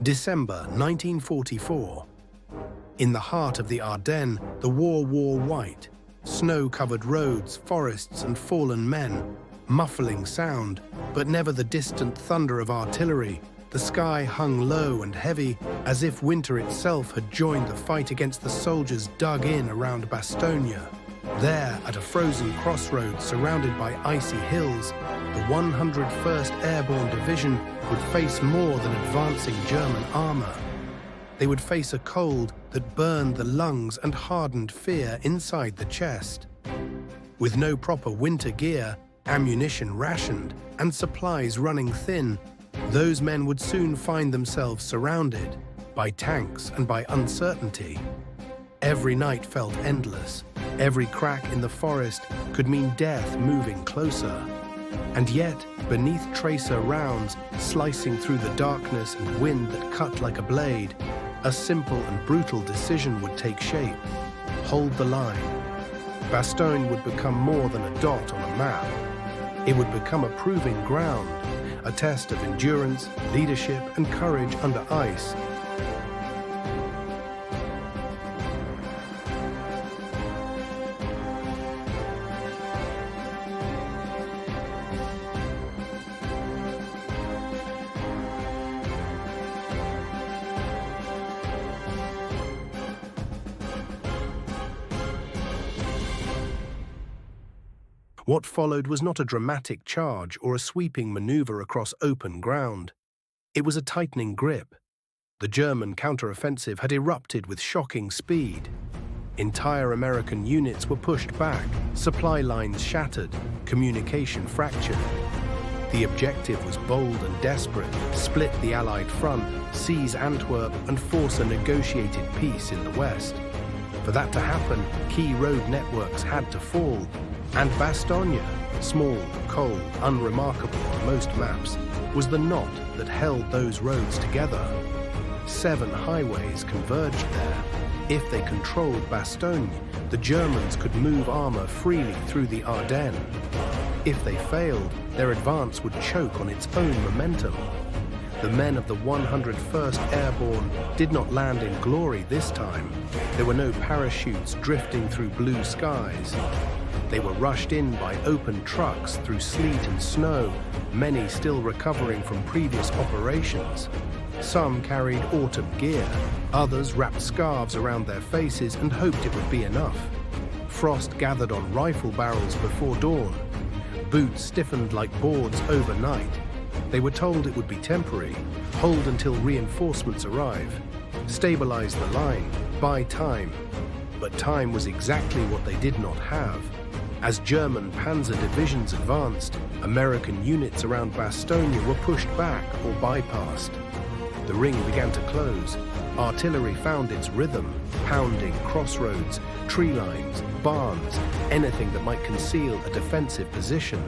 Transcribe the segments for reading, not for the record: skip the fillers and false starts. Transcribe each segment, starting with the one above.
December 1944. In the heart of the Ardennes, the war wore white. Snow-covered roads, forests, and fallen men. Muffling sound, but never the distant thunder of artillery. The sky hung low and heavy, as if winter itself had joined the fight against the soldiers dug in around Bastogne. There, at a frozen crossroads surrounded by icy hills, the 101st Airborne Division would face more than advancing German armor. They would face a cold that burned the lungs and hardened fear inside the chest. With no proper winter gear, ammunition rationed, and supplies running thin, those men would soon find themselves surrounded by tanks and by uncertainty. Every night felt endless. Every crack in the forest could mean death moving closer. And yet, beneath tracer rounds slicing through the darkness and wind that cut like a blade, a simple and brutal decision would take shape. Hold the line. Bastogne would become more than a dot on a map. It would become a proving ground, a test of endurance, leadership, and courage under ice. What followed was not a dramatic charge or a sweeping maneuver across open ground. It was a tightening grip. The German counteroffensive had erupted with shocking speed. Entire American units were pushed back, supply lines shattered, communication fractured. The objective was bold and desperate: split the Allied front, seize Antwerp, and force a negotiated peace in the West. For that to happen, key road networks had to fall. And Bastogne, small, cold, unremarkable on most maps, was the knot that held those roads together. 7 highways converged there. If they controlled Bastogne, the Germans could move armor freely through the Ardennes. If they failed, their advance would choke on its own momentum. The men of the 101st Airborne did not land in glory this time. There were no parachutes drifting through blue skies. They were rushed in by open trucks through sleet and snow, many still recovering from previous operations. Some carried autumn gear, others wrapped scarves around their faces and hoped it would be enough. Frost gathered on rifle barrels before dawn. Boots stiffened like boards overnight. They were told it would be temporary, hold until reinforcements arrive, stabilize the line, buy time. But time was exactly what they did not have. As German panzer divisions advanced, American units around Bastogne were pushed back or bypassed. The ring began to close. Artillery found its rhythm, pounding crossroads, tree lines, barns, anything that might conceal a defensive position.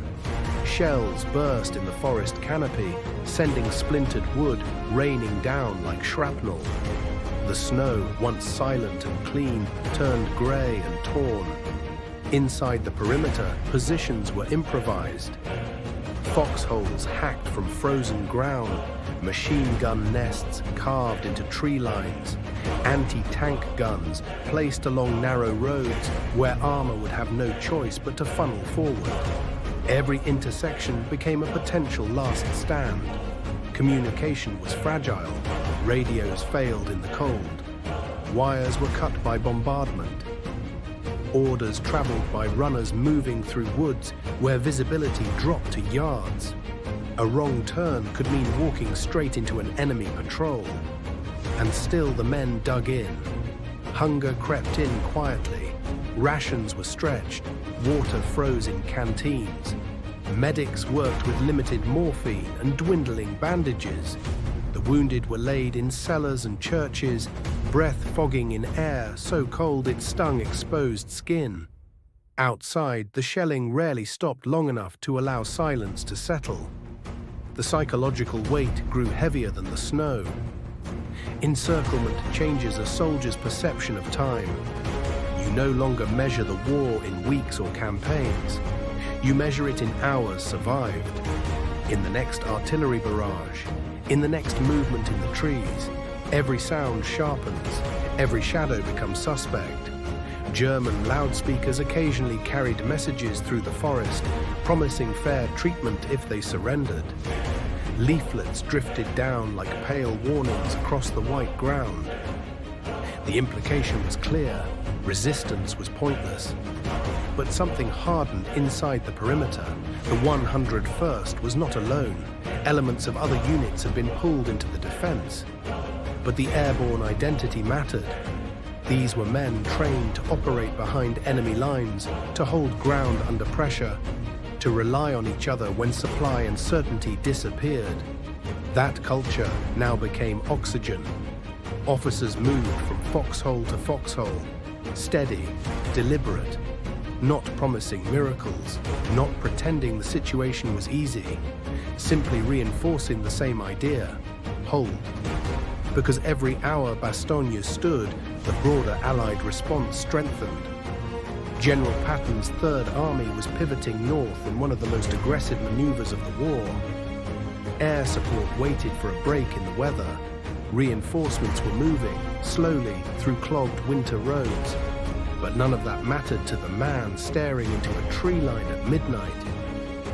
Shells burst in the forest canopy, sending splintered wood raining down like shrapnel. The snow, once silent and clean, turned grey and torn. Inside the perimeter, positions were improvised. Foxholes hacked from frozen ground, machine gun nests carved into tree lines, anti-tank guns placed along narrow roads where armor would have no choice but to funnel forward. Every intersection became a potential last stand. Communication was fragile. Radios failed in the cold. Wires were cut by bombardment. Orders traveled by runners moving through woods where visibility dropped to yards. A wrong turn could mean walking straight into an enemy patrol. And still the men dug in. Hunger crept in quietly. Rations were stretched. Water froze in canteens. Medics worked with limited morphine and dwindling bandages. The wounded were laid in cellars and churches, breath fogging in air so cold it stung exposed skin. Outside, the shelling rarely stopped long enough to allow silence to settle. The psychological weight grew heavier than the snow. Encirclement changes a soldier's perception of time. You no longer measure the war in weeks or campaigns. You measure it in hours survived. In the next artillery barrage, In the next movement in the trees, every sound sharpens, every shadow becomes suspect. German loudspeakers occasionally carried messages through the forest, promising fair treatment if they surrendered. Leaflets drifted down like pale warnings across the white ground. The implication was clear: resistance was pointless. But something hardened inside the perimeter. The 101st was not alone. Elements of other units had been pulled into the defense. But the airborne identity mattered. These were men trained to operate behind enemy lines, to hold ground under pressure, to rely on each other when supply and certainty disappeared. That culture now became oxygen. Officers moved from foxhole to foxhole, steady, deliberate, not promising miracles, not pretending the situation was easy, simply reinforcing the same idea: hold. Because every hour Bastogne stood, the broader Allied response strengthened. General Patton's Third Army was pivoting north in one of the most aggressive maneuvers of the war. Air support waited for a break in the weather. Reinforcements were moving, slowly, through clogged winter roads. But none of that mattered to the man staring into a tree line at midnight.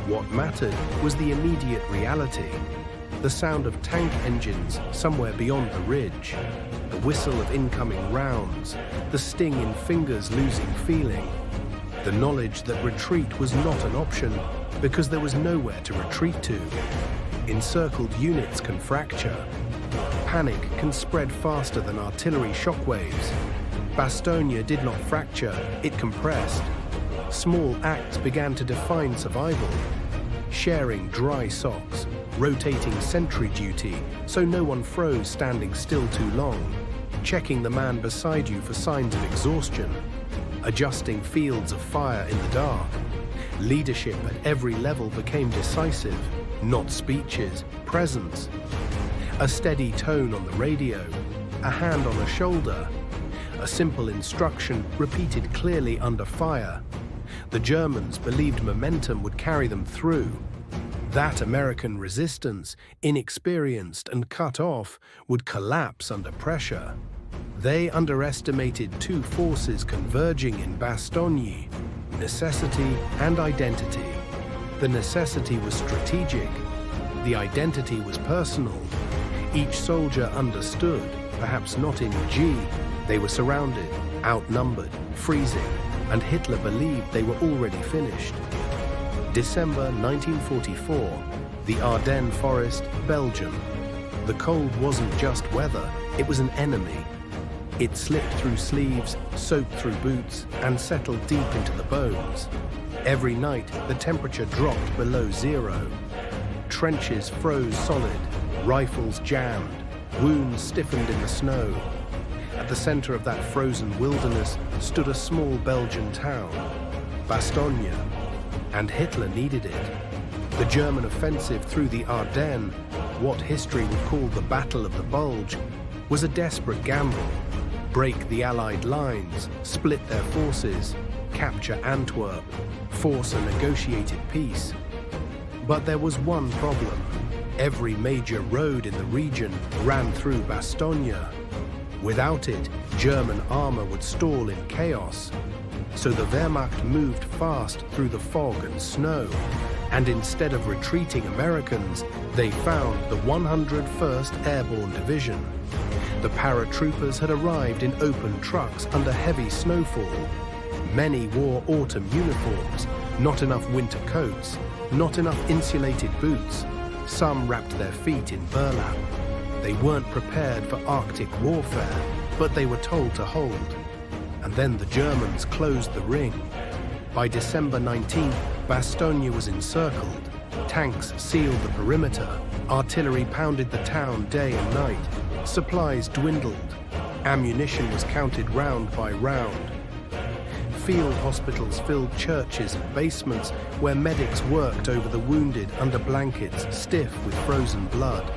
What mattered was the immediate reality: the sound of tank engines somewhere beyond the ridge, the whistle of incoming rounds, the sting in fingers losing feeling, the knowledge that retreat was not an option because there was nowhere to retreat to. Encircled units can fracture. Panic can spread faster than artillery shockwaves. Bastogne did not fracture, it compressed. Small acts began to define survival. Sharing dry socks, rotating sentry duty so no one froze standing still too long, checking the man beside you for signs of exhaustion, adjusting fields of fire in the dark. Leadership at every level became decisive, not speeches, presence. A steady tone on the radio, a hand on a shoulder, a simple instruction repeated clearly under fire. The Germans believed momentum would carry them through. That American resistance, inexperienced and cut off, would collapse under pressure. They underestimated two forces converging in Bastogne: necessity and identity. The necessity was strategic. The identity was personal. Each soldier understood, perhaps not in G. They were surrounded, outnumbered, freezing, and Hitler believed they were already finished. December 1944, the Ardennes forest, Belgium. The cold wasn't just weather, it was an enemy. It slipped through sleeves, soaked through boots, and settled deep into the bones. Every night, the temperature dropped below zero. Trenches froze solid, rifles jammed, wounds stiffened in the snow. At the center of that frozen wilderness stood a small Belgian town, Bastogne, and Hitler needed it. The German offensive through the Ardennes, what history would call the Battle of the Bulge, was a desperate gamble. Break the Allied lines, split their forces, capture Antwerp, force a negotiated peace. But there was one problem. Every major road in the region ran through Bastogne. Without it, German armor would stall in chaos. So the Wehrmacht moved fast through the fog and snow, and instead of retreating Americans, they found the 101st Airborne Division. The paratroopers had arrived in open trucks under heavy snowfall. Many wore autumn uniforms, not enough winter coats, not enough insulated boots. Some wrapped their feet in burlap. They weren't prepared for Arctic warfare, but they were told to hold. And then the Germans closed the ring. By December 19th, Bastogne was encircled. Tanks sealed the perimeter. Artillery pounded the town day and night. Supplies dwindled. Ammunition was counted round by round. Field hospitals filled churches and basements where medics worked over the wounded under blankets stiff with frozen blood.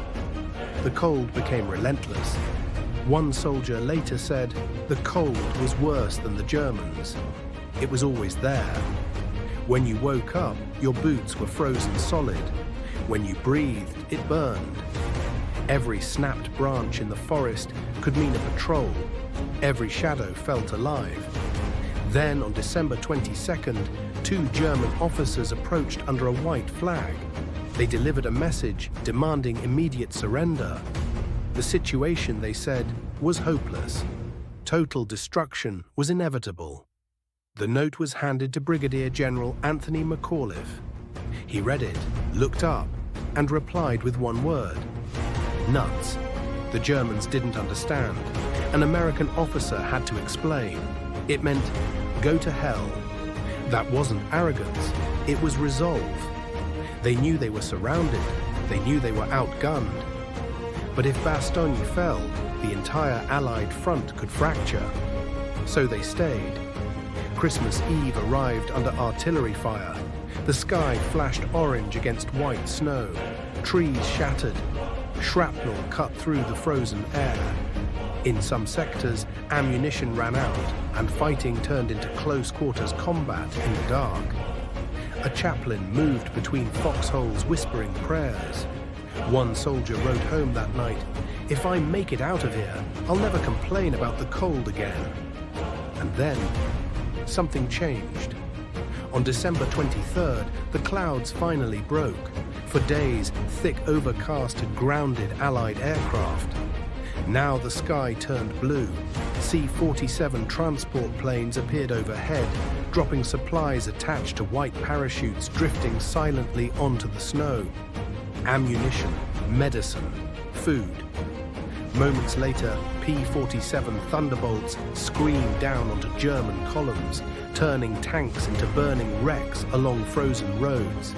The cold became relentless. One soldier later said, "The cold was worse than the Germans. It was always there. When you woke up, your boots were frozen solid. When you breathed, it burned. Every snapped branch in the forest could mean a patrol. Every shadow felt alive. Then, on December 22nd, 2 German officers approached under a white flag. They delivered a message demanding immediate surrender. The situation, they said, was hopeless. Total destruction was inevitable. The note was handed to Brigadier General Anthony McAuliffe. He read it, looked up, and replied with one word: nuts. The Germans didn't understand. An American officer had to explain. It meant, go to hell. That wasn't arrogance, it was resolve. They knew they were surrounded, they knew they were outgunned. But if Bastogne fell, the entire Allied front could fracture. So they stayed. Christmas Eve arrived under artillery fire. The sky flashed orange against white snow. Trees shattered. Shrapnel cut through the frozen air. In some sectors, ammunition ran out, and fighting turned into close-quarters combat in the dark. A chaplain moved between foxholes whispering prayers. One soldier wrote home that night, "If I make it out of here, I'll never complain about the cold again." And then, something changed. On December 23rd, the clouds finally broke. For days, thick overcast had grounded Allied aircraft. Now the sky turned blue. C-47 transport planes appeared overhead, dropping supplies attached to white parachutes drifting silently onto the snow. Ammunition, medicine, food. Moments later, P-47 Thunderbolts screamed down onto German columns, turning tanks into burning wrecks along frozen roads.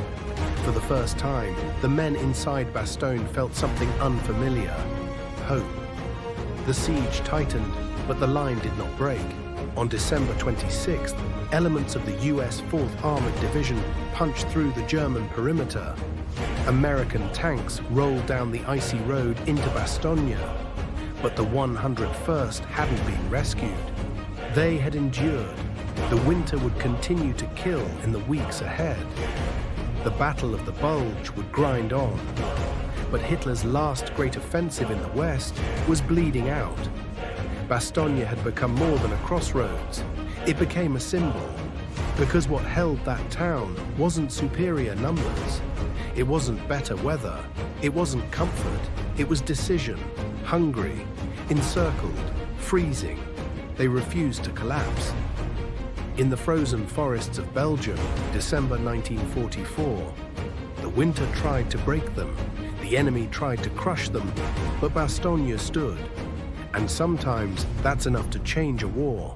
For the first time, the men inside Bastogne felt something unfamiliar: hope. The siege tightened, but the line did not break. On December 26th, elements of the US 4th Armored Division punched through the German perimeter. American tanks rolled down the icy road into Bastogne, but the 101st hadn't been rescued. They had endured. The winter would continue to kill in the weeks ahead. The Battle of the Bulge would grind on. But Hitler's last great offensive in the West was bleeding out. Bastogne had become more than a crossroads. It became a symbol, because what held that town wasn't superior numbers. It wasn't better weather. It wasn't comfort. It was decision, hungry, encircled, freezing. They refused to collapse. In the frozen forests of Belgium, December 1944, the winter tried to break them. The enemy tried to crush them, but Bastogne stood. And sometimes that's enough to change a war.